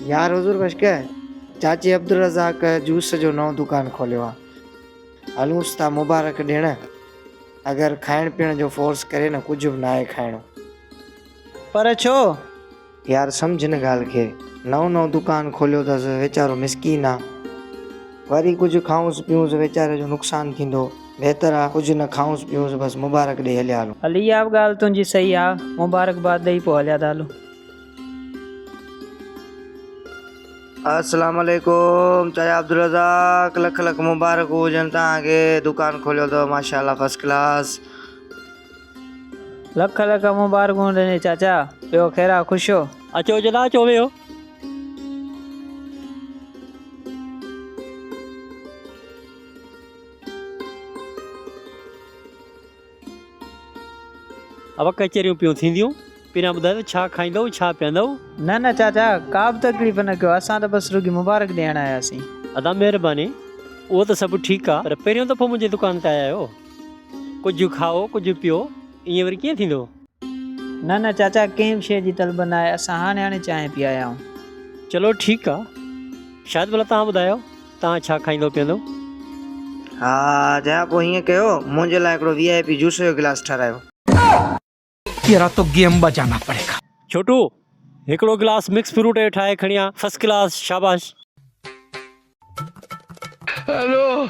यार हुजूर बस क्या चाची अब्दुल रज़ाक जूस जो नओं दुकान खोलियो आहे। हलूंसि था मुबारक ॾियण। अगरि खाइण पीअण जो फोर्स करे न कुझु बि न आहे खाइणो। पर छो? यार सम्झ न ॻाल्हि खे, नओं दुकान खोलियो अथसि, वीचारो मिसकीन आहे। वरी कुझु खाऊंसि पीऊंसि वीचारे जो नुक़सानु थींदो। बहितर आहे कुझु न खाऊंसि पीऊंसि, बसि मुबारक ॾेई हलिया हलूं। हली इहा बि ॻाल्हि तुंहिंजी सही आहे, मुबारकबाद ॾेई पोइ हलिया था हलूं। अस्सलाम वालेकुम चाचा अब्दुल रज़ाक, लख लख मुबारक हुजनि तव्हांखे। दुकान खोलियो अथव माशाल्लाह फर्स्ट क्लास। लख लख मुबारकूं ॾिनी चाचा। ॿियो ख़ैरु ख़ुशि हो? अचो जला अचो वियो। अब कचरियूं पियूं थींदियूं। पहिरियां ॿुधायो छा खाईंदव छा पीअंदव? न चाचा, का बि तकलीफ़ न कयो, असां त बसि रुॻी मुबारक ॾियण आयासीं। अदा महिरबानी, उहो त सभु ठीकु आहे, पर पहिरियों दफ़ो मुंहिंजे दुकान ते आया आहियो। कुझु खाओ कुझु पियो, ईअं वरी कीअं थींदो? न चाचा, कंहिं बि शइ जी तलब न आहे, असां हाणे चांहि पी आया आहियूं। चलो ठीकु आहे। शायदि भला तव्हां ॿुधायो तव्हां छा खाईंदव पीअंदव? हा जा पोइ हीअं कयो, मुंहिंजे लाइ हिकिड़ो VIP जूस जो गिलास ठारायो। तेरा तो गेम बजाना पड़ेगा। छोटू, हिकिड़ो गिलास मिक्स फ्रूट जो ठाहे खणी आ, फर्स्ट क्लास, शाबाश। हेलो।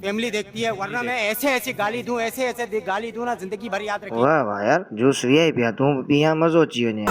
फैमिली देखती है, वरना मैं ऐसे गाली दूं, ऐसे गाली दूं ना, जिंदगी भर याद रखी। वाह वाह यार, जूस VIP आहे, तूं पिया मज़ो अची वञे।